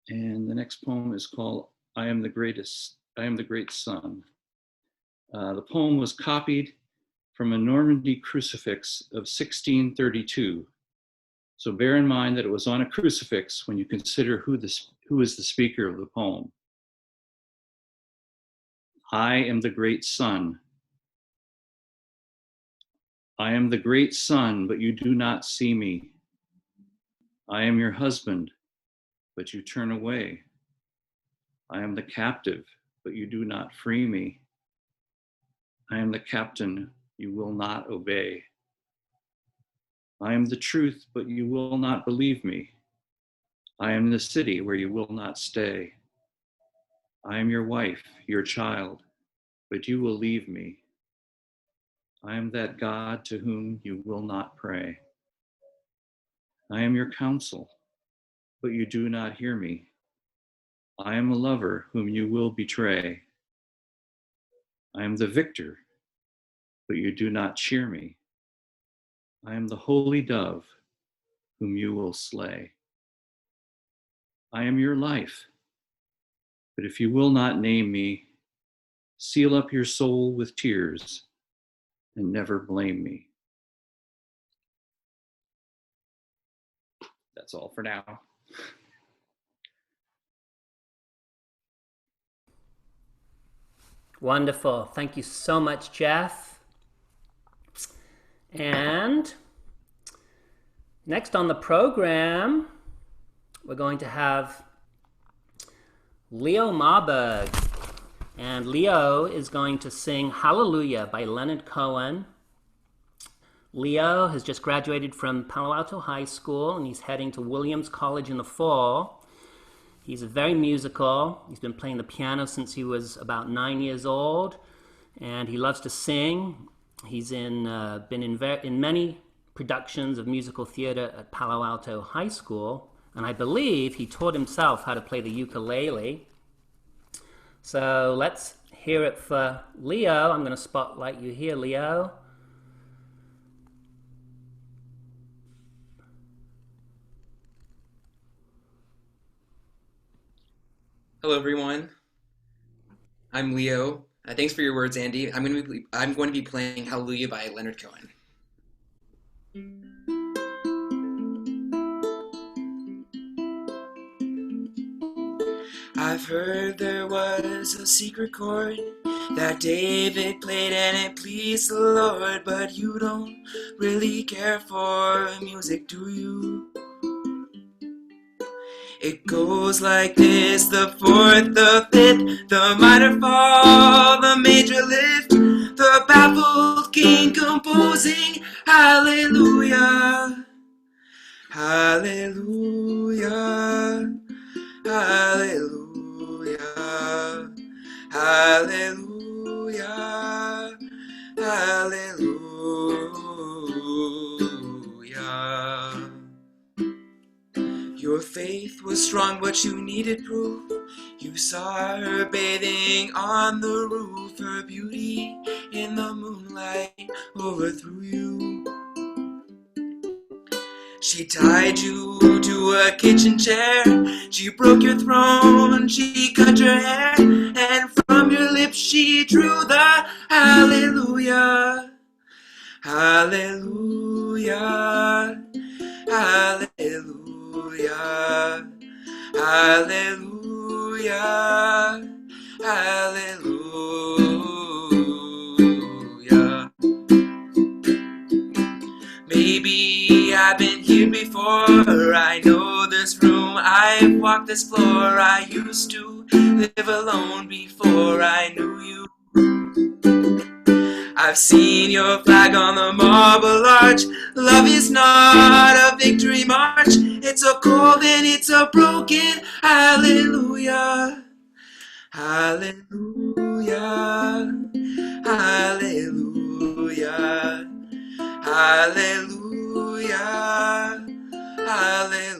And the next poem is called I Am the Great Sun. The poem was copied from a Normandy crucifix of 1632. So bear in mind that it was on a crucifix when you consider who is the speaker of the poem. I am the great sun. I am the great sun, but you do not see me. I am your husband, but you turn away. I am the captive, but you do not free me. I am the captain, you will not obey. I am the truth, but you will not believe me. I am the city where you will not stay. I am your wife, your child, but you will leave me. I am that God to whom you will not pray. I am your counsel, but you do not hear me. I am a lover whom you will betray. I am the victor, but you do not cheer me. I am the holy dove whom you will slay. I am your life, but if you will not name me, seal up your soul with tears and never blame me. That's all for now. Wonderful. Thank you so much, Jeff. And next on the program, we're going to have Leo Marburg. And Leo is going to sing Hallelujah by Leonard Cohen. Leo has just graduated from Palo Alto High School, and he's heading to Williams College in the fall. He's very musical. He's been playing the piano since he was about 9 years old, and he loves to sing. He's been in many productions of musical theater at Palo Alto High School, and I believe he taught himself how to play the ukulele. So let's hear it for Leo. I'm going to spotlight you here, Leo. Hello, everyone. I'm Leo. Thanks for your words, Andy. I'm going to be playing Hallelujah by Leonard Cohen. I've heard there was a secret chord that David played and it pleased the Lord, but you don't really care for music, do you? It goes like this: the fourth, the fifth, the minor fall, the major lift, the baffled king composing hallelujah, hallelujah, hallelujah, hallelujah, hallelujah. Your faith was strong, but you needed proof. You saw her bathing on the roof. Her beauty in the moonlight overthrew you. She tied you to a kitchen chair. She broke your throne. She cut your hair. And from your lips she drew the hallelujah. Hallelujah. Hallelujah. Hallelujah, hallelujah. Maybe I've been here before. I know this room, I've walked this floor. I used to live alone before I knew you. I've seen your flag on the marble arch. Love is not a victory march. It's a cold and it's a broken hallelujah. Hallelujah. Hallelujah. Hallelujah. Hallelujah.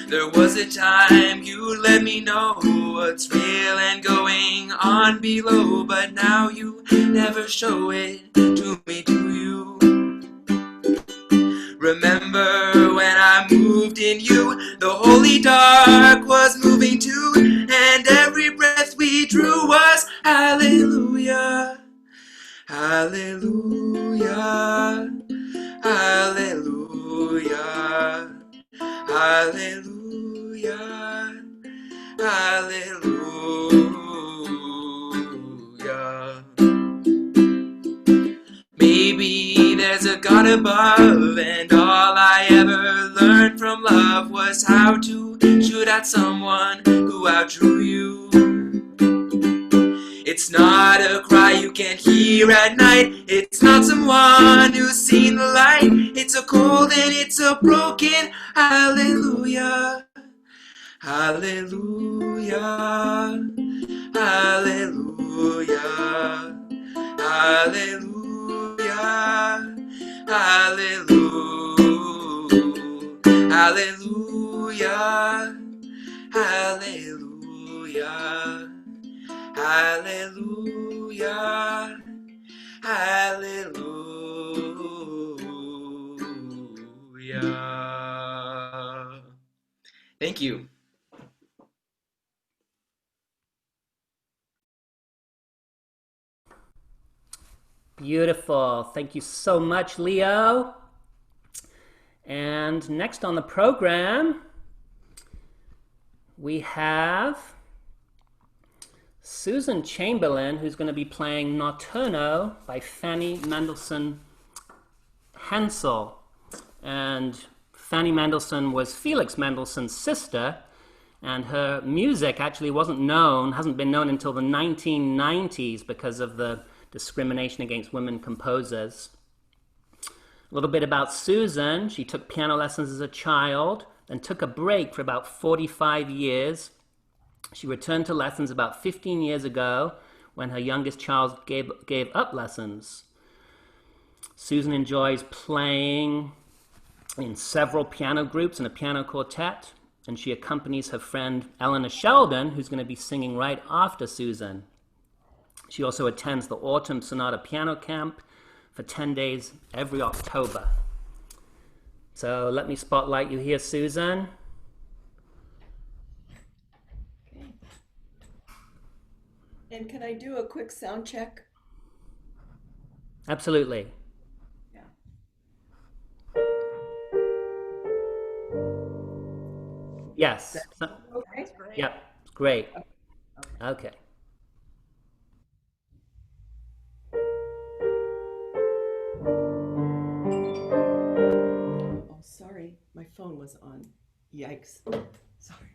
There was a time you let me know what's real and going on below, but now you never show it to me, do you? holy dark was moving too, and every breath we drew was hallelujah, hallelujah, hallelujah, hallelujah, hallelujah. Maybe there's a God above, and all I ever learned from love was how to shoot at someone who outdrew you. It's not a cry you can't hear at night. It's not someone who's seen the light. It's a cold and it's a broken hallelujah, hallelujah, hallelujah, hallelujah, hallelujah, hallelujah, hallelujah, hallelujah, hallelujah. Thank you. Beautiful. Thank you so much, Leo. And next on the program, we have Susan Chamberlain, who's going to be playing Notturno by Fanny Mendelssohn Hensel. And Fanny Mendelssohn was Felix Mendelssohn's sister, and her music actually hasn't been known until the 1990s because of the discrimination against women composers. A little bit about Susan. She took piano lessons as a child, then took a break for about 45 years. She returned to lessons about 15 years ago when her youngest child gave up lessons. Susan enjoys playing in several piano groups and a piano quartet, and she accompanies her friend Elinor Sheldon, who's going to be singing right after Susan. She also attends the Autumn Sonata Piano Camp for 10 days every October. So let me spotlight you here, Susan. Okay. And can I do a quick sound check? Absolutely. Yeah. Yes. Okay. Yep. Great. Okay. Oh, sorry. My phone was on. Yikes. Sorry.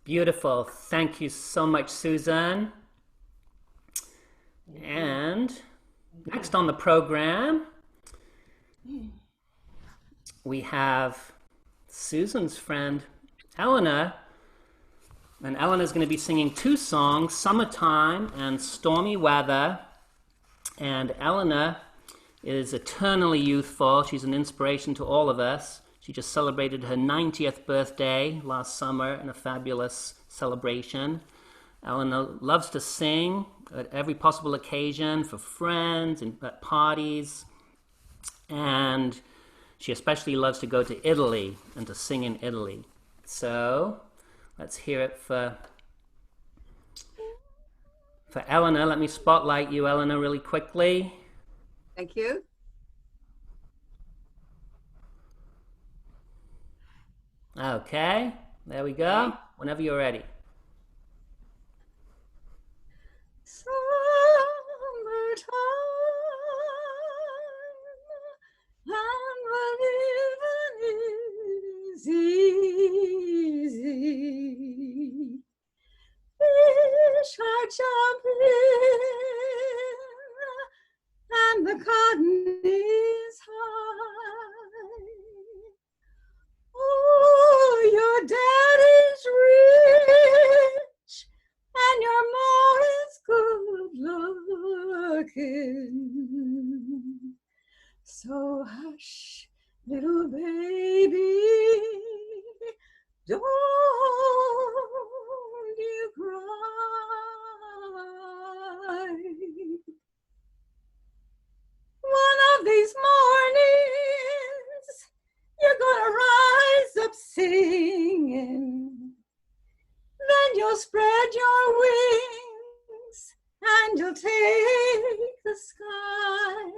Beautiful. Thank you so much, Susan. And next on the program, we have Susan's friend, Elinor. And Elinor's going to be singing two songs, Summertime and Stormy Weather. And Elinor is eternally youthful. She's an inspiration to all of us. She just celebrated her 90th birthday last summer in a fabulous celebration. Elinor loves to sing at every possible occasion for friends and at parties. And she especially loves to go to Italy and to sing in Italy. So let's hear it for Elinor. Let me spotlight you, Elinor, really quickly. Thank you. Okay, there we go. Whenever you're ready. Summertime are jumping, and the cotton is high. Oh, your daddy's rich, and your ma is good looking. So hush, little baby, don't you cry. One of these mornings, you're gonna rise up singing. Then you'll spread your wings and you'll take the sky.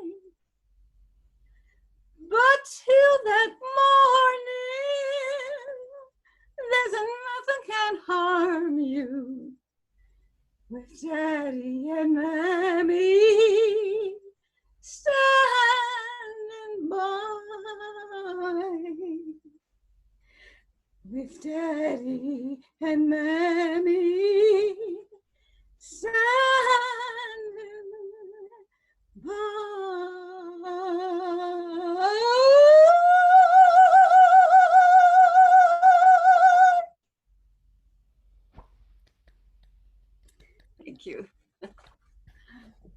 But till that morning, there's nothing can harm you. With Daddy and Mammy standing by. With Daddy and Mammy standing by. Thank you.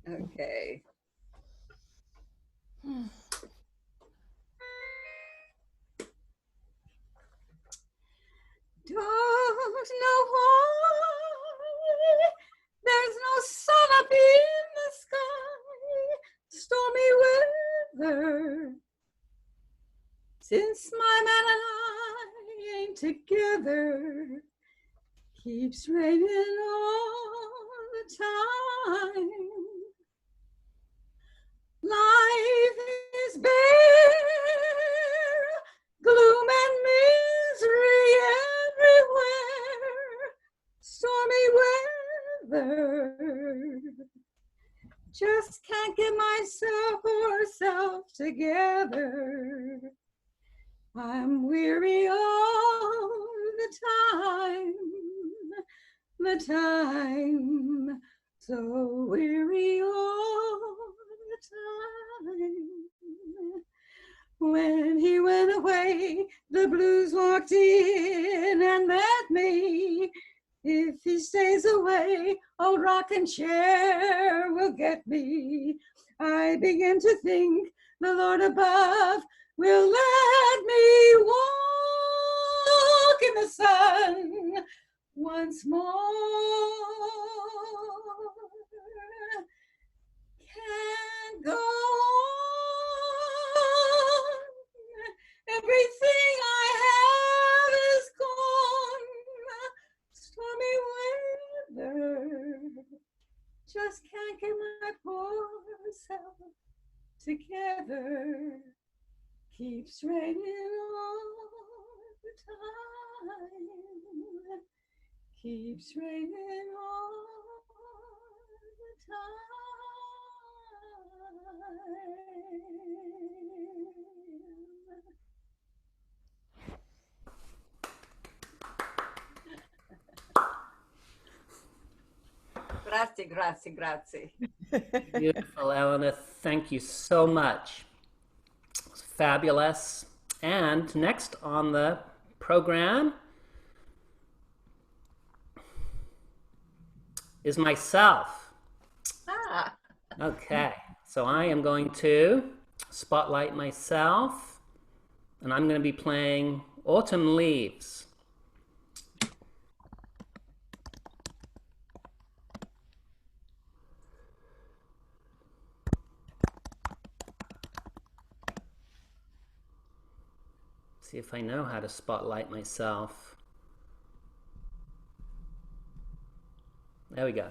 Okay. Don't know why there's no sun up in the sky, stormy weather. Since my man and I ain't together, keeps raining all the time. Life is bare, gloom and misery everywhere, stormy weather. Just can't get myself or self together. I'm weary all the time, so weary all the time. When he went away, the blues walked in and met me. If he stays away, old rocking chair will get me. I begin to think the Lord above will let me walk in the sun once more. Can't go on. Everything I have is gone. Stormy weather. Just can't get my poor self together. Keeps raining all the time. Keeps raining all the time. Grazie, grazie, grazie. Beautiful, Eleanor. Thank you so much. It was fabulous. And next on the program is myself. Ah. Okay, so I am going to spotlight myself, and I'm going to be playing Autumn Leaves. See if I know how to spotlight myself. There we go.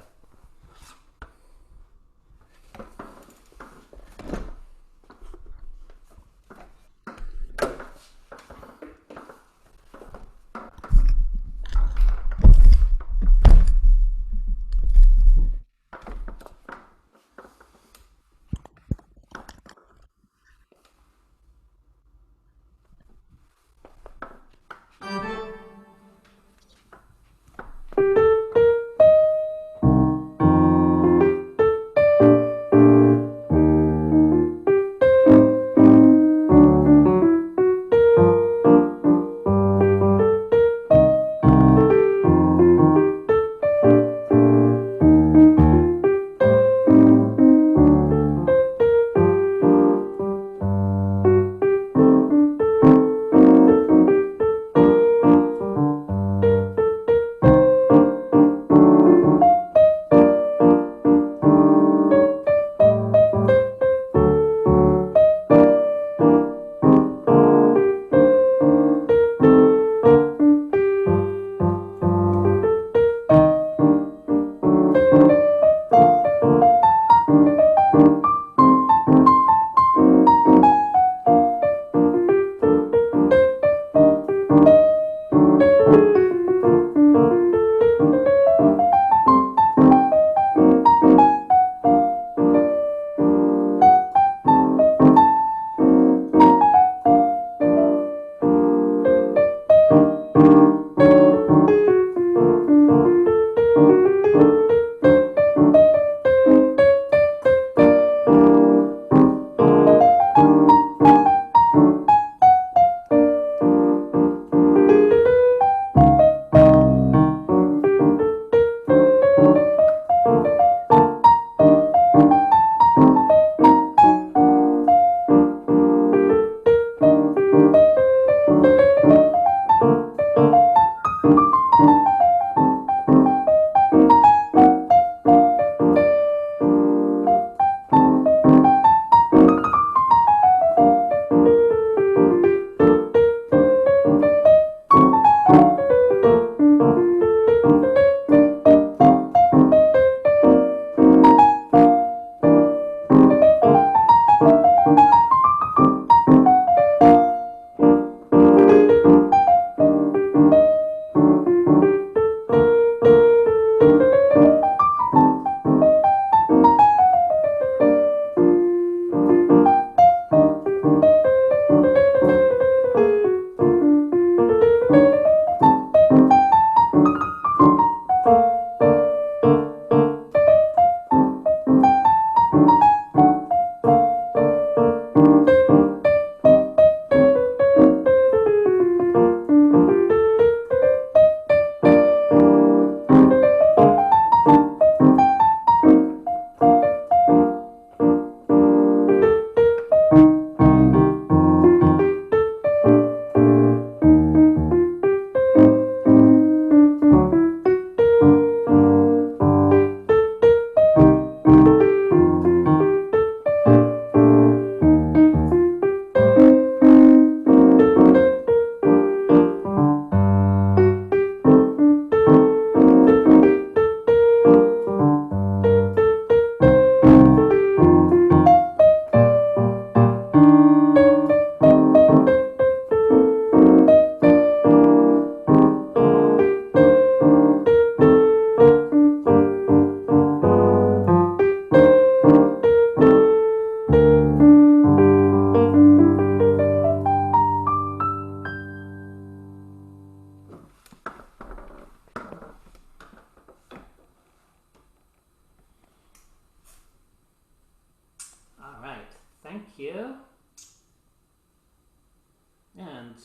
And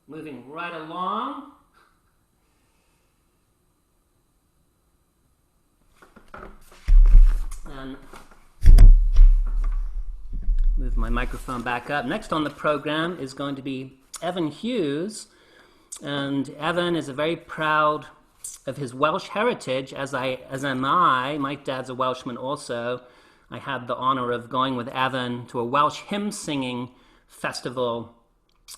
moving right along. And move my microphone back up. Next on the program is going to be Eoin Hughes. And Eoin is very proud of his Welsh heritage, as am I. My dad's a Welshman also. I had the honor of going with Eoin to a Welsh hymn singing festival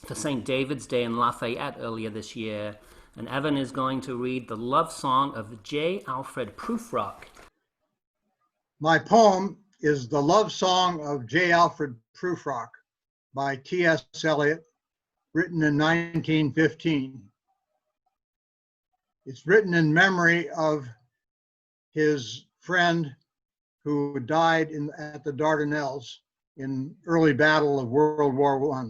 for St. David's Day in Lafayette earlier this year. And Eoin is going to read the love song of J. Alfred Prufrock. My poem is The Love Song of J. Alfred Prufrock by T.S. Eliot, written in 1915. It's written in memory of his friend who died at the Dardanelles in early battle of World War I.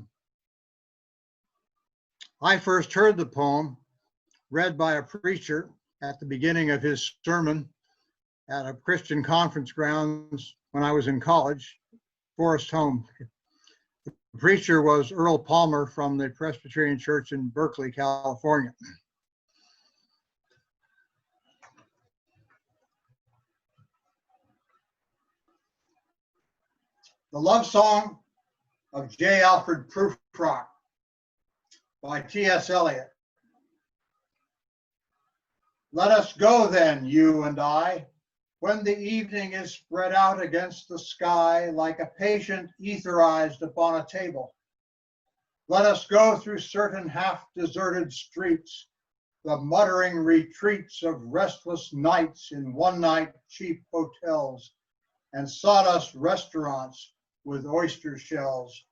I first heard the poem read by a preacher at the beginning of his sermon at a Christian conference grounds when I was in college, Forest Home. The preacher was Earl Palmer from the Presbyterian Church in Berkeley, California. The Love Song of J. Alfred Prufrock by T.S. Eliot. Let us go then, you and I, when the evening is spread out against the sky like a patient etherized upon a table. Let us go through certain half-deserted streets the muttering retreats of restless nights in one-night cheap hotels and sawdust restaurants with oyster shells,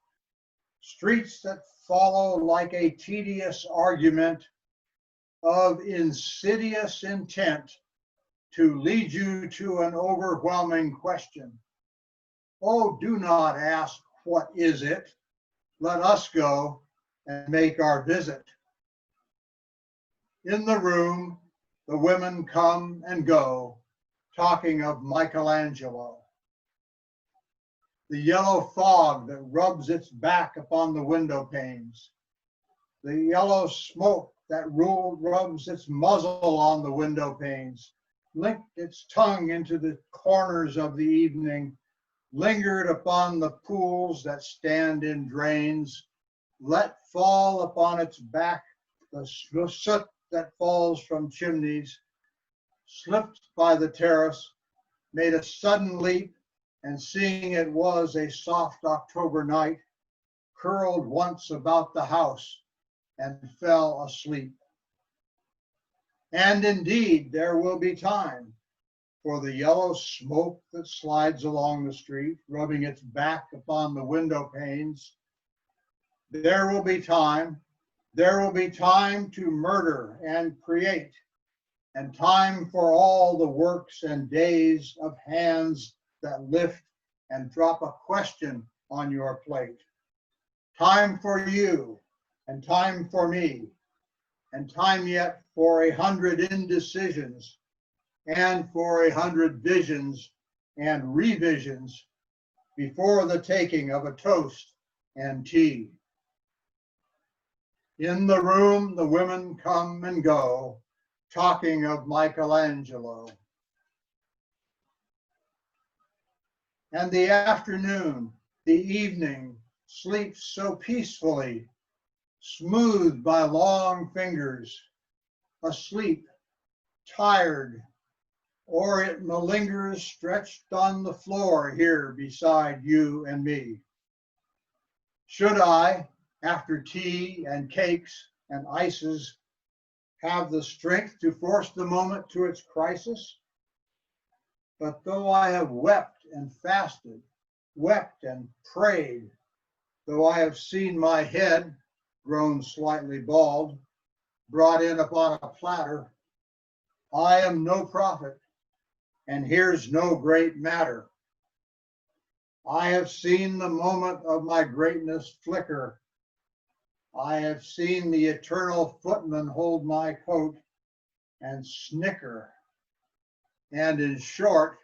streets that follow like a tedious argument of insidious intent to lead you to an overwhelming question. Oh, do not ask, what is it? Let us go and make our visit. In the room, the women come and go, talking of Michelangelo. The yellow fog that rubs its back upon the window panes. The yellow smoke that rubs its muzzle on the window panes, licked its tongue into the corners of the evening, lingered upon the pools that stand in drains, let fall upon its back the soot that falls from chimneys, slipped by the terrace, made a sudden leap, and seeing it was a soft October night, curled once about the house and fell asleep. And indeed, there will be time for the yellow smoke that slides along the street, rubbing its back upon the window panes. There will be time to murder and create, and time for all the works and days of hands that lift and drop a question on your plate. Time for you, and time for me, and time yet for 100 indecisions, and for 100 visions and revisions before the taking of a toast and tea. In the room, the women come and go, talking of Michelangelo. And the afternoon, the evening, sleeps so peacefully, smoothed by long fingers, asleep, tired, or it malingers stretched on the floor here beside you and me. Should I, after tea and cakes and ices, have the strength to force the moment to its crisis? But though I have wept and fasted, wept and prayed, though I have seen my head, grown slightly bald, brought in upon a platter, I am no prophet, and here's no great matter. I have seen the moment of my greatness flicker. I have seen the eternal footman hold my coat and snicker. And in short,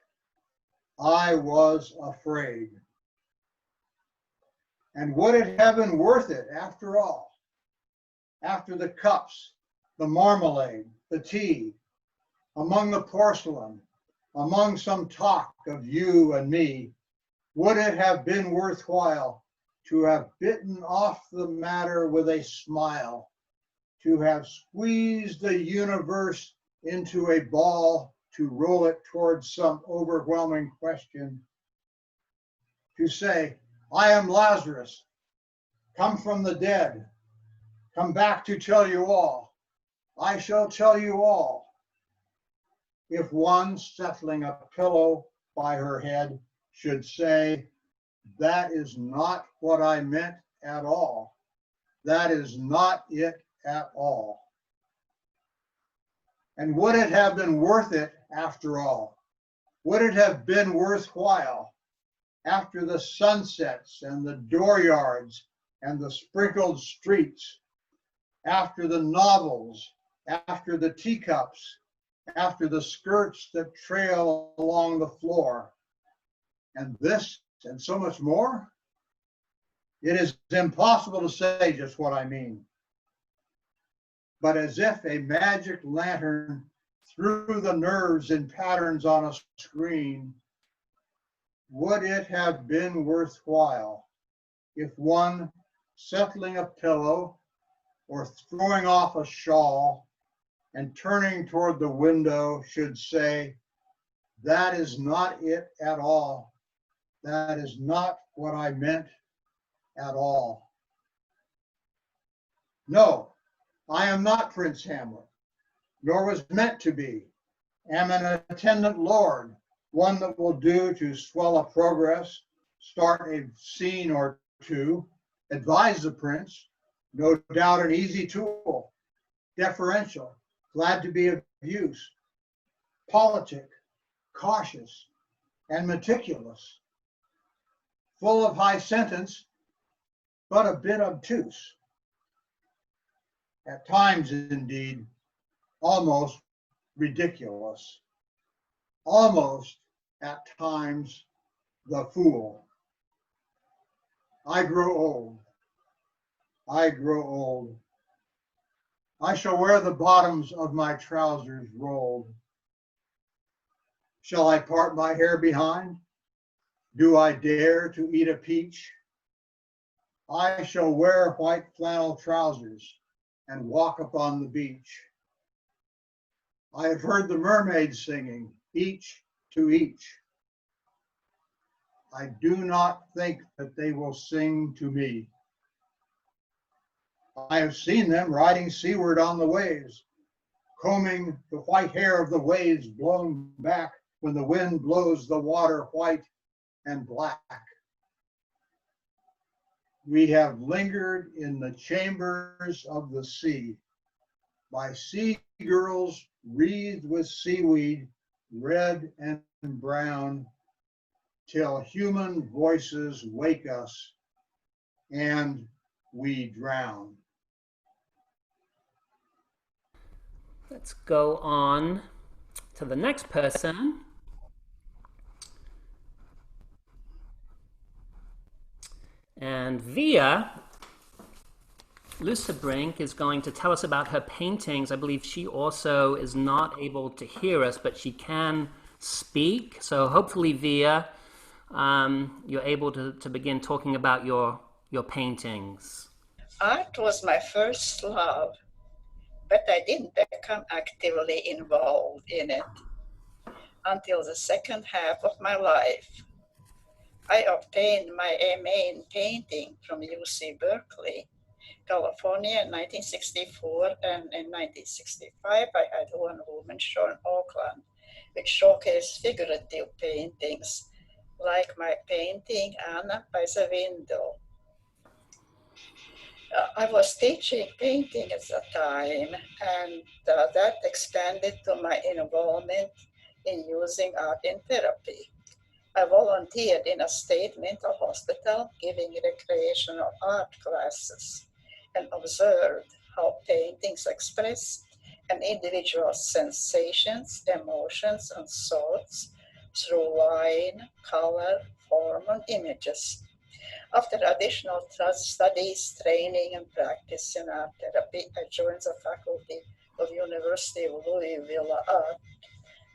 I was afraid. And would it have been worth it after all? After the cups, the marmalade, the tea, among the porcelain, among some talk of you and me, would it have been worthwhile to have bitten off the matter with a smile, to have squeezed the universe into a ball, to roll it towards some overwhelming question, to say, I am Lazarus, come from the dead, come back to tell you all, I shall tell you all. If one settling a pillow by her head should say, that is not what I meant at all. That is not it at all. And would it have been worth it after all? Would it have been worthwhile after the sunsets and the dooryards and the sprinkled streets, after the novels, after the teacups, after the skirts that trail along the floor, and this and so much more? It is impossible to say just what I mean. But as if a magic lantern threw the nerves in patterns on a screen, would it have been worthwhile if one settling a pillow or throwing off a shawl and turning toward the window should say, that is not it at all. That is not what I meant at all. No, I am not Prince Hamlet. nor was meant to be. Am an attendant lord, one that will do to swell a progress, start a scene or two, advise the prince, no doubt an easy tool, deferential, glad to be of use, politic, cautious, and meticulous, full of high sentence, but a bit obtuse. At times, indeed, almost ridiculous. Almost, at times, the fool. I grow old. I grow old. I shall wear the bottoms of my trousers rolled. Shall I part my hair behind? Do I dare to eat a peach? I shall wear white flannel trousers and walk upon the beach. I have heard the mermaids singing, each to each. I do not think that they will sing to me. I have seen them riding seaward on the waves, combing the white hair of the waves blown back when the wind blows the water white and black. We have lingered in the chambers of the sea, by sea girls wreathed with seaweed, red and brown, till human voices wake us and we drown. Let's go on to the next person. And Vija Lusebrink is going to tell us about her paintings. I believe she also is not able to hear us, but she can speak. So hopefully, Vija, you're able to begin talking about your paintings. Art was my first love, but I didn't become actively involved in it until the second half of my life. I obtained my MA in painting from UC Berkeley, California in 1964, and in 1965 I had one woman show in Oakland, which showcased figurative paintings, like my painting Anna by the Window. I was teaching painting at the time, and that expanded to my involvement in using art in therapy. I volunteered in a state mental hospital giving recreational art classes and observed how paintings express an individual's sensations, emotions, and thoughts through line, color, form, and images. After additional studies, training, and practice in art therapy, I joined the faculty of University of Louisville Art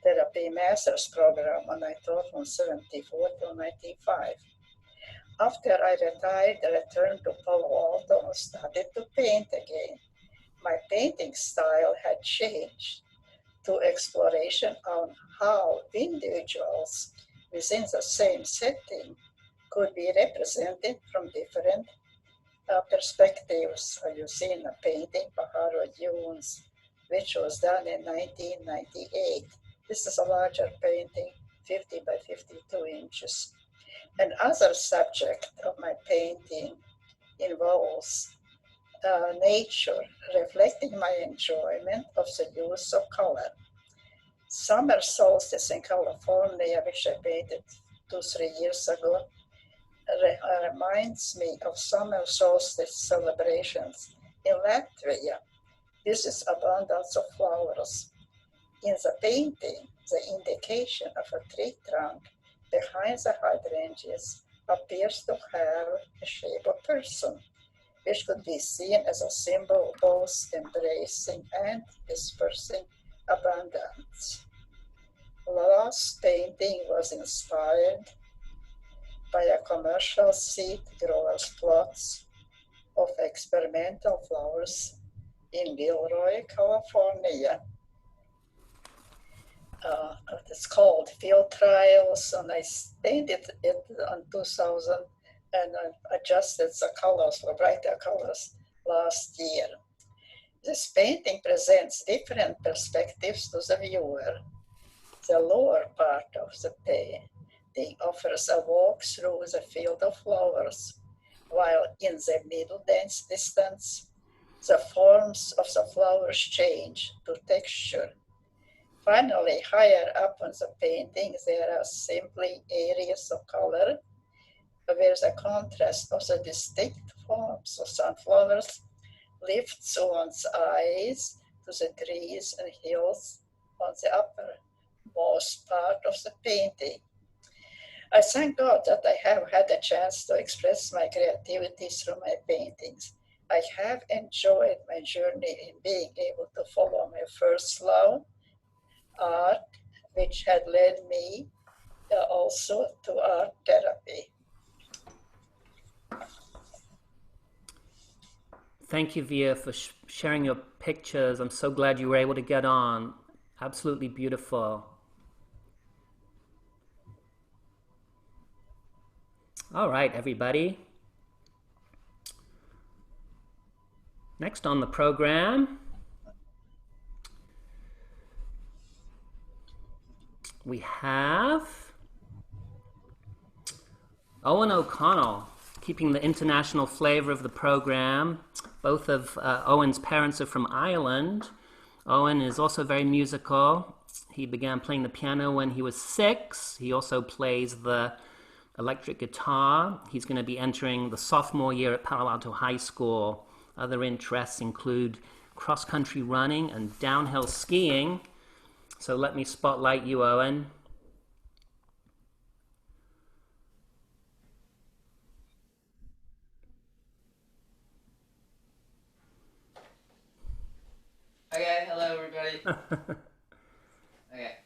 Therapy Master's Program, and I taught from 74 to 95. After I retired, I returned to Palo Alto and started to paint again. My painting style had changed to exploration on how individuals within the same setting could be represented from different perspectives. You see in a painting Pajaro Dunes, which was done in 1998. This is a larger painting, 50 by 52 inches. Another subject of my painting involves nature, reflecting my enjoyment of the use of color. Summer solstice in California, which I painted 2-3 years ago, reminds me of summer solstice celebrations in Latvia. This is abundance of flowers. In the painting, the indication of a tree trunk behind the hydrangeas appears to have the shape of a person, which could be seen as a symbol of both embracing and dispersing abundance. Last painting was inspired by a commercial seed grower's plots of experimental flowers in Gilroy, California. It's called Field Trials, and I painted it in 2000 and I adjusted the colors for brighter colors last year. This painting presents different perspectives to the viewer. The lower part of the painting offers a walk through the field of flowers, while in the middle distance, the forms of the flowers change to texture. Finally, higher up on the painting, there are simply areas of color where the contrast of the distinct forms of sunflowers lifts one's eyes to the trees and hills on the uppermost part of the painting. I thank God that I have had a chance to express my creativity through my paintings. I have enjoyed my journey in being able to follow my first love, art, which had led me also to art therapy. Thank you, Vija, for sharing your pictures. I'm so glad you were able to get on. Absolutely beautiful. All right, everybody. Next on the program, we have Owen O'Connell, keeping the international flavor of the program. Both of Owen's parents are from Ireland. Owen is also very musical. He began playing the piano when he was 6. He also plays the electric guitar. He's going to be entering the sophomore year at Palo Alto High School. Other interests include cross-country running and downhill skiing. So let me spotlight you, Owen. Okay, hello everybody. Okay.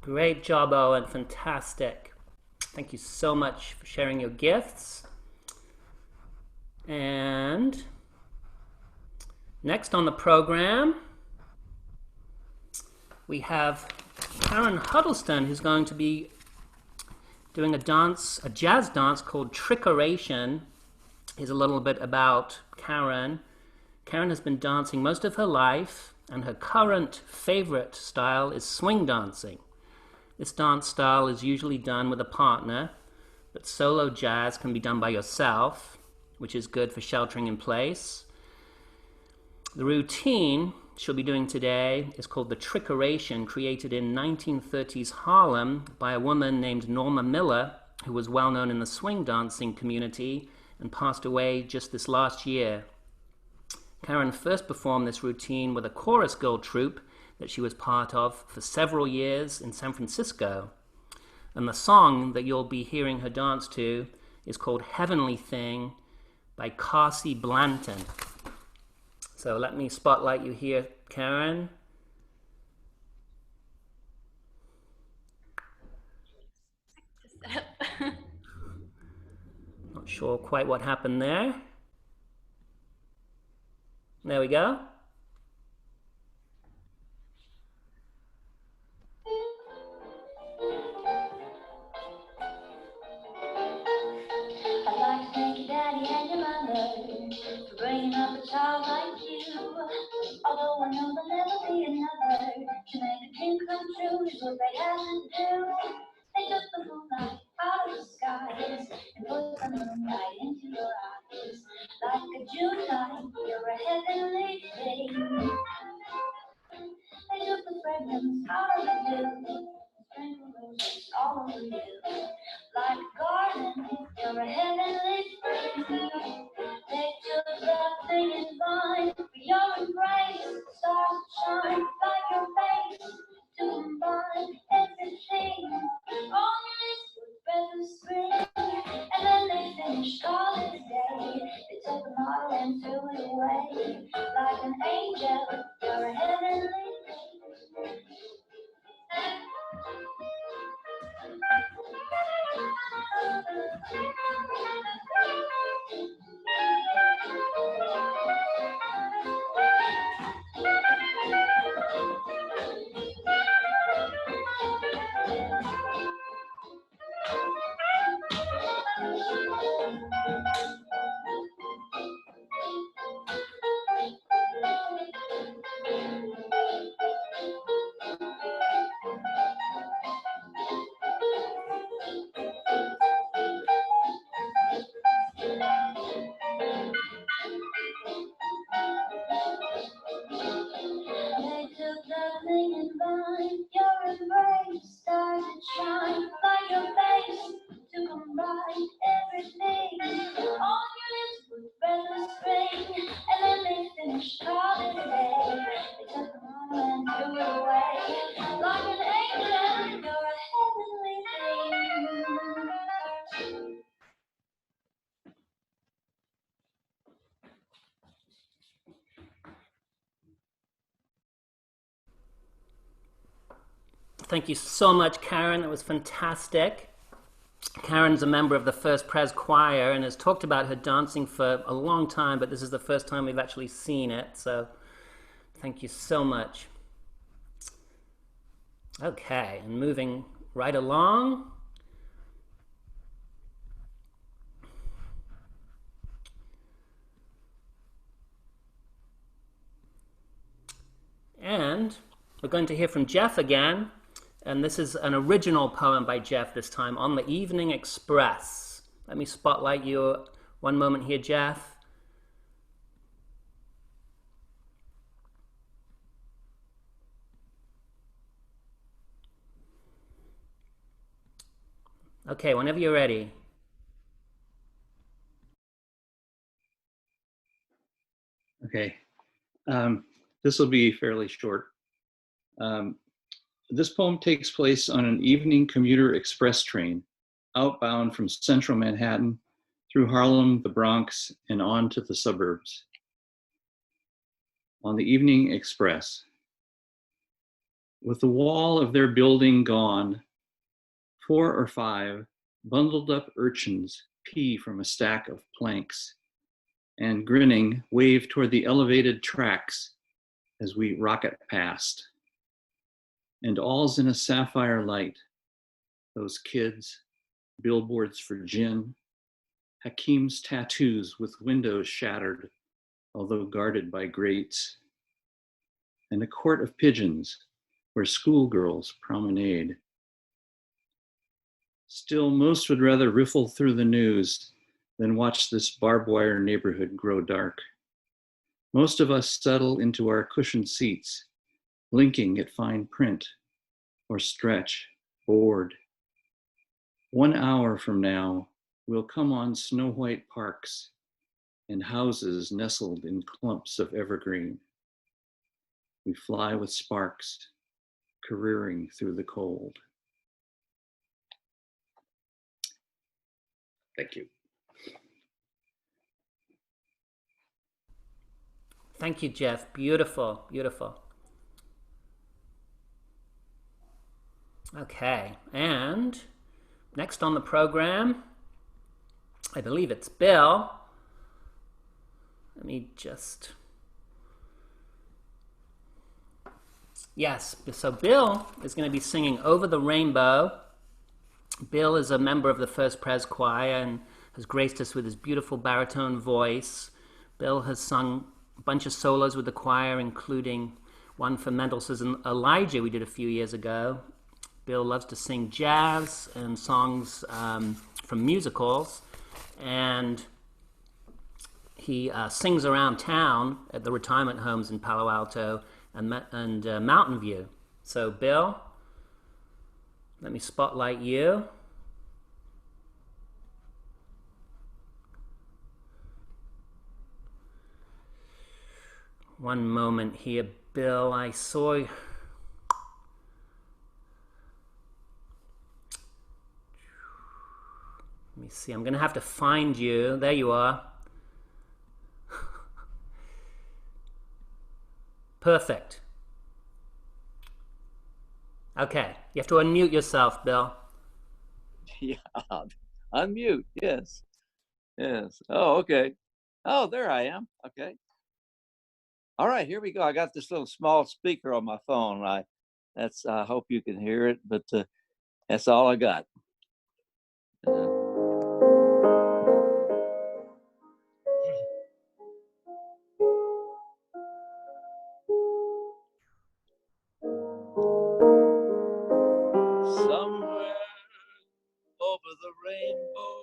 Great job, Owen. Fantastic. Thank you so much for sharing your gifts. And next on the program, we have Karen Huddleston, who's going to be doing a jazz dance called Trickeration. Here's a little bit about Karen. Karen has been dancing most of her life, and her current favorite style is swing dancing. This dance style is usually done with a partner, but solo jazz can be done by yourself, which is good for sheltering in place. The routine she'll be doing today is called the Trickeration, created in 1930s Harlem by a woman named Norma Miller, who was well known in the swing dancing community and passed away just this last year. Karen first performed this routine with a chorus girl troupe that she was part of for several years in San Francisco. And the song that you'll be hearing her dance to is called Heavenly Thing by Carsey Blanton. So let me spotlight you here, Karen. Not sure quite what happened there. There we go. I'd like to thank your daddy and your mother for bringing up a child like you. Although I know there'll never be another to make a dream come true is what they had to do. They took the moonlight out of the skies and put the moonlight into your eyes. Like a June night, you're a heavenly thing. They took the fragrance out of the dew, sprinkled roses all over you. Like a garden, you're a heavenly spring. They took the clinging vine for your embrace, stars shine like your face to combine everything. On your lips with breath of spring, and then they finished calling it a day. They took the model and threw it away. Like an angel, you're a heavenly thing. They took the clinging vine, your embrace started to shine like your face to combine everything. On your lips with breath of spring, and then they finished calling it a day. They took the moment and threw it away. Like an angel, you're a heavenly thing. Thank you so much, Karen. That was fantastic. Karen's a member of the First Pres Choir and has talked about her dancing for a long time, but this is the first time we've actually seen it, so thank you so much. Okay, and moving right along. And we're going to hear from Jeff again. And this is an original poem by Jeff this time, On the Evening Express. Let me spotlight you one moment here, Jeff. Okay, whenever you're ready. Okay, this will be fairly short. This poem takes place on an evening commuter express train outbound from central Manhattan through Harlem, the Bronx, and on to the suburbs. On the evening express. With the wall of their building gone, 4 or 5 bundled up urchins pee from a stack of planks and, grinning, wave toward the elevated tracks as we rocket past. And all's in a sapphire light. Those kids, billboards for gin, Hakeem's tattoos with windows shattered, although guarded by grates, and a court of pigeons where schoolgirls promenade. Still, most would rather riffle through the news than watch this barbed wire neighborhood grow dark. Most of us settle into our cushioned seats, blinking at fine print, or stretch, bored. 1 hour from now, we'll come on snow-white parks and houses nestled in clumps of evergreen. We fly with sparks, careering through the cold. Thank you. Thank you, Jeff. Beautiful, beautiful. Okay, and next on the program, I believe it's Bill. Let me just... Yes, so Bill is going to be singing Over the Rainbow. Bill is a member of the First Pres Choir and has graced us with his beautiful baritone voice. Bill has sung a bunch of solos with the choir, including one for Mendelssohn's Elegy we did a few years ago. Bill loves to sing jazz and songs from musicals, and he sings around town at the retirement homes in Palo Alto and Mountain View. So, Bill, let me spotlight you. One moment here, Bill. I saw... Let me see. I'm going to have to find you. There you are. Perfect. Okay. You have to unmute yourself, Bill. Yeah. Unmute. Yes. Yes. Oh, okay. Oh, there I am. Okay. All right, here we go. I got this little small speaker on my phone. I hope you can hear it, but that's all I got. Somewhere over the rainbow,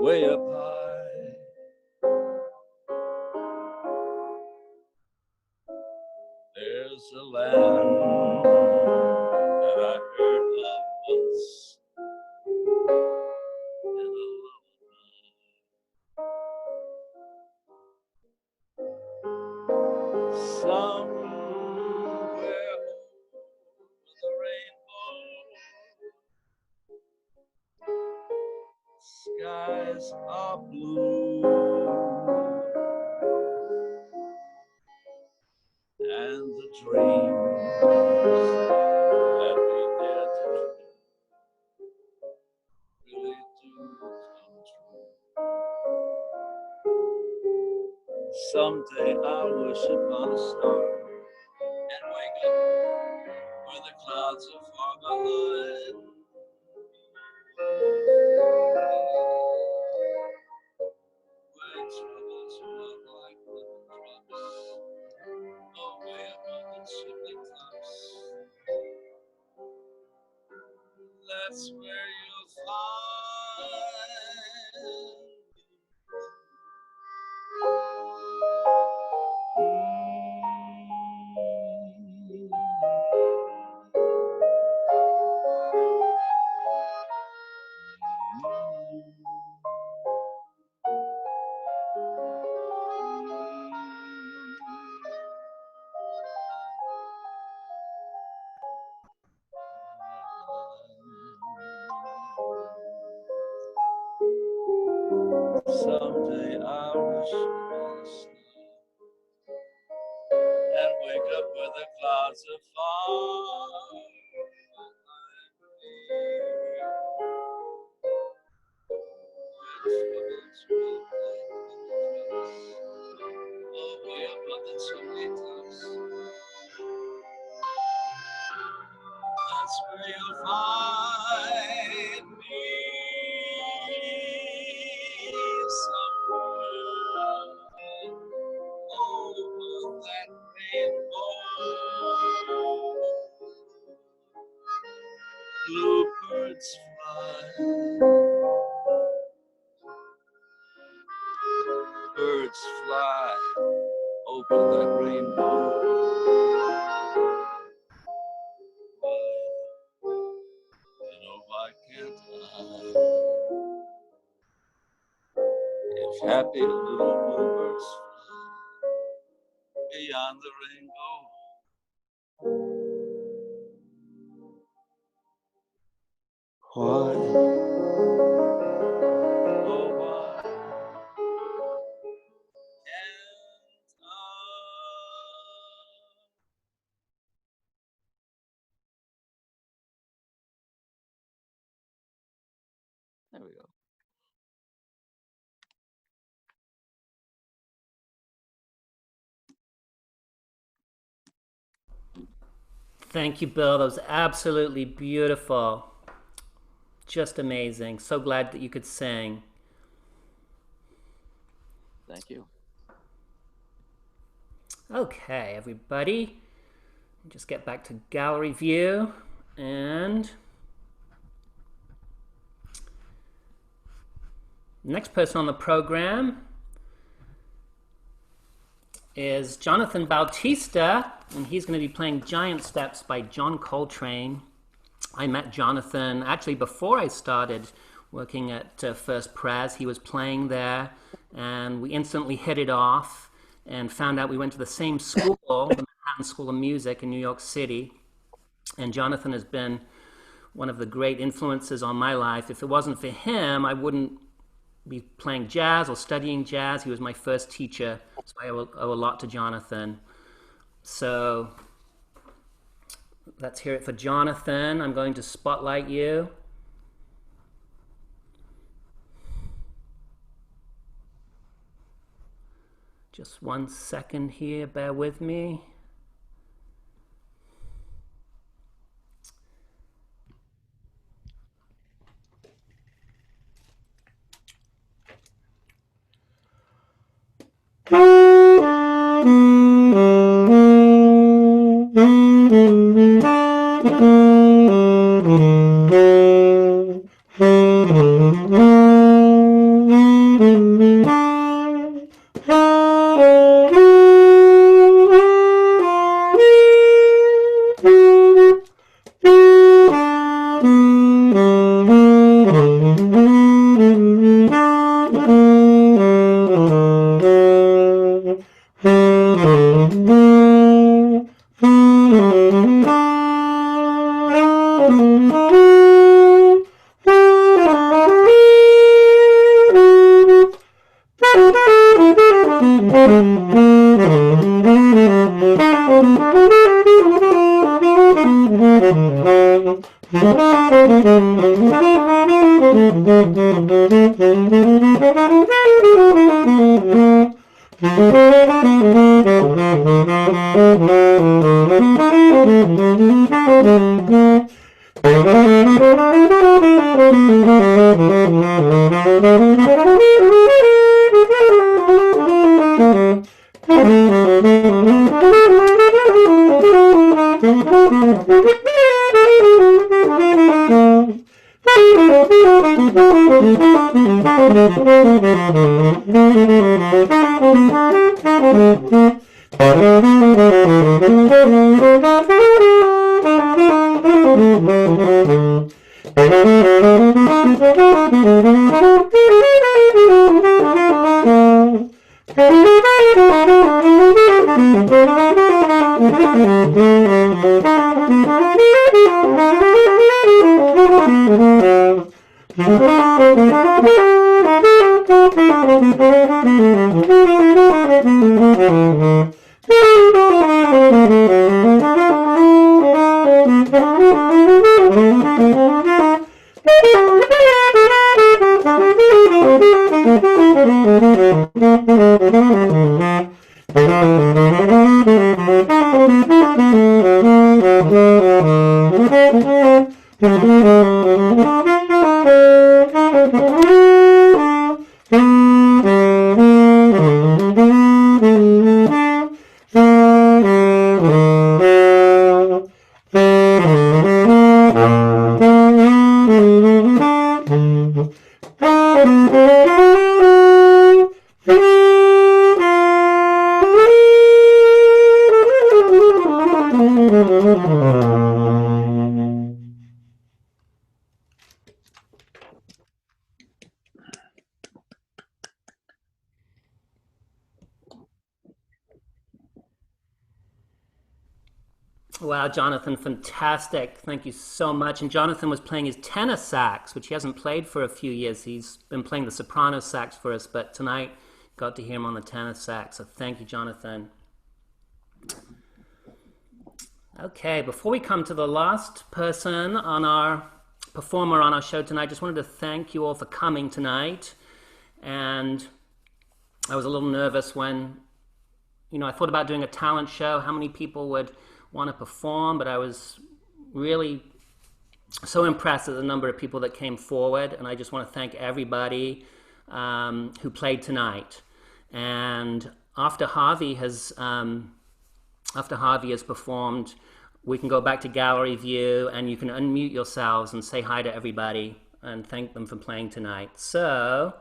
way up high, there's a land that I heard of once in a lullaby. Somewhere over the rainbow, skies are blue, and the dreams that we dare to dream really do come true. Someday I'll worship on a star and wake up where the clouds are far behind. Where troubles run like little drops away above the chimney tops. That's where you'll find clouds are far. Way up on the chimney tops. That's where you'll find me somewhere over that rainbow. Bluebirds fly, birds fly over that rainbow. Why can't I? If happy little bluebirds fly beyond the rainbow, why? Oh, why can't I? There we go. Thank you, Bill. That was absolutely beautiful. Just amazing. So glad that you could sing. Thank you. Okay, everybody. Just get back to gallery view. And next person on the program is Jonathan Bautista, and he's going to be playing Giant Steps by John Coltrane. I met Jonathan actually before I started working at First Pres. He was playing there, and we instantly hit it off and found out we went to the same school, the Manhattan School of Music in New York City. And Jonathan has been one of the great influences on my life. If it wasn't for him, I wouldn't be playing jazz or studying jazz. He was my first teacher, so I owe a lot to Jonathan. So let's hear it for Jonathan. I'm going to spotlight you. Just 1 second here, bear with me. Wow, Jonathan, fantastic. Thank you so much. And Jonathan was playing his tenor sax, which he hasn't played for a few years. He's been playing the soprano sax for us, but tonight got to hear him on the tenor sax. So thank you, Jonathan. Okay, before we come to the last person on our performer on our show tonight, I just wanted to thank you all for coming tonight. And I was a little nervous when, I thought about doing a talent show, how many people would want to perform, but I was really so impressed at the number of people that came forward, and I just want to thank everybody who played tonight. And after Harvey has performed, we can go back to gallery view, and you can unmute yourselves and say hi to everybody and thank them for playing tonight. So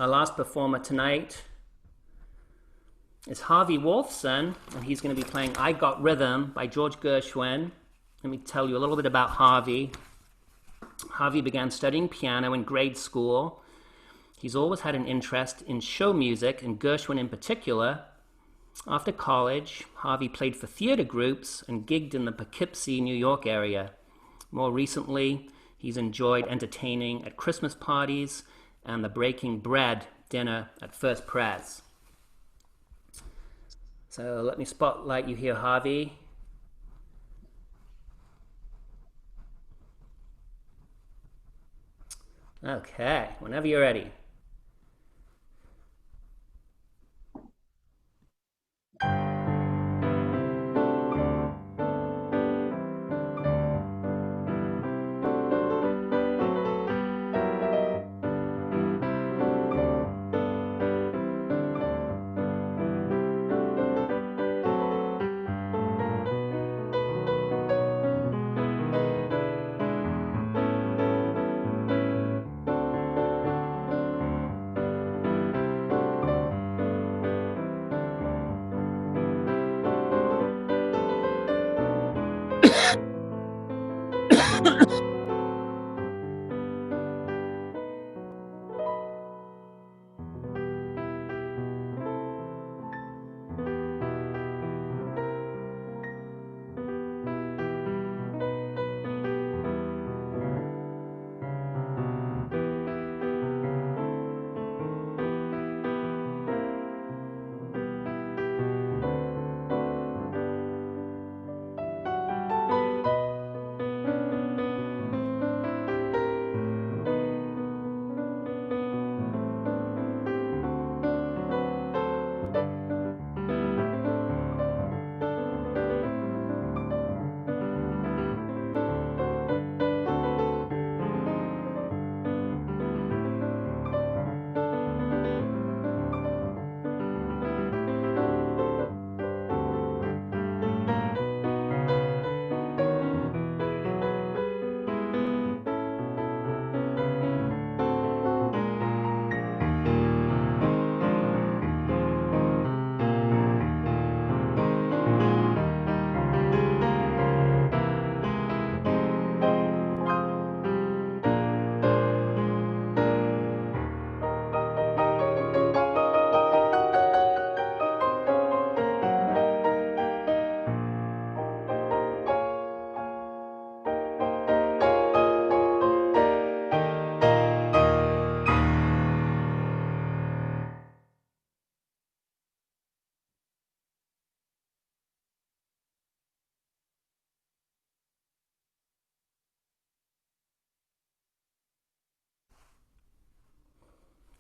our last performer tonight is Harvey Wolfson, and he's going to be playing I Got Rhythm by George Gershwin. Let me tell you a little bit about Harvey. Harvey began studying piano in grade school. He's always had an interest in show music, and Gershwin in particular. After college, Harvey played for theater groups and gigged in the Poughkeepsie, New York area. More recently, he's enjoyed entertaining at Christmas parties and the Breaking Bread dinner at First Pres. So let me spotlight you here, Harvey. Okay, whenever you're ready.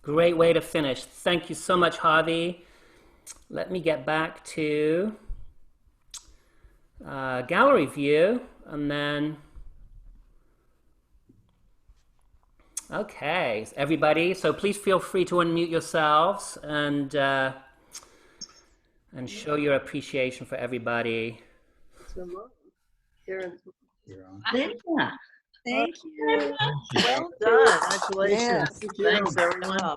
Great way to finish. Thank you so much, Javi. Let me get back to gallery view, and then, okay, everybody. So please feel free to unmute yourselves and show your appreciation for everybody. Linda, thank you. Well done. Congratulations. Yes. Thanks, everyone.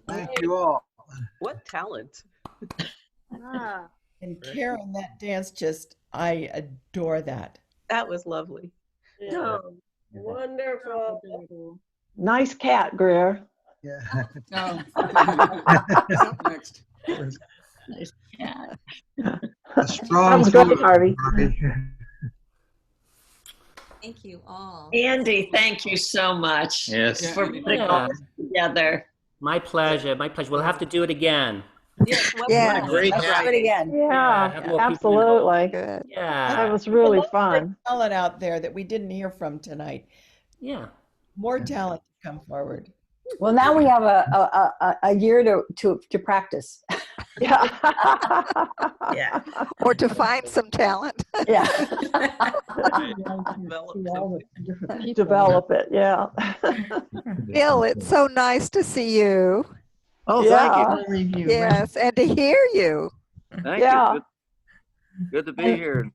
Thank you all. What talent. And Karen, that dance I adore that. That was lovely. Oh, wonderful. Nice cat, Greer. Yeah. Oh. Next. Nice cat. A strong That was great, suit, Harvey. Thank you all. Andy, thank you so much Yes. for putting all this together. My pleasure. My pleasure. We'll have to do it again. Yeah. Great Let's hat. do it again. have Yeah, more people involved. absolutely. Good. Yeah. That was really fun. Talent out there that we didn't hear from tonight. Yeah. More talent to come forward. Well, now we have a year to practice. Yeah. Yeah. Or to find some talent. Yeah. Develop it, yeah. Bill, it's so nice to see you. Oh, Yeah. thank you. Yes, and to hear you. Thank Yeah. you. Good to be here.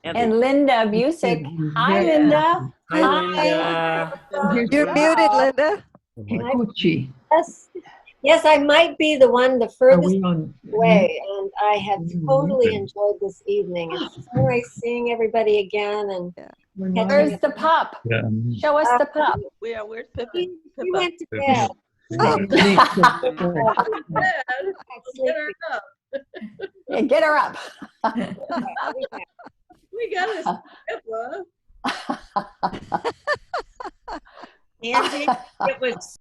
And Linda Music. Hi, Linda. Hi, Linda. You're muted, Linda. Yes, I might be the one the furthest away, and I have totally enjoyed this evening. It's so nice seeing everybody again. And Where's the pup? Show us the pup. Where's Pippa? He went to bed. Yeah, get her up. We got a Andy, it was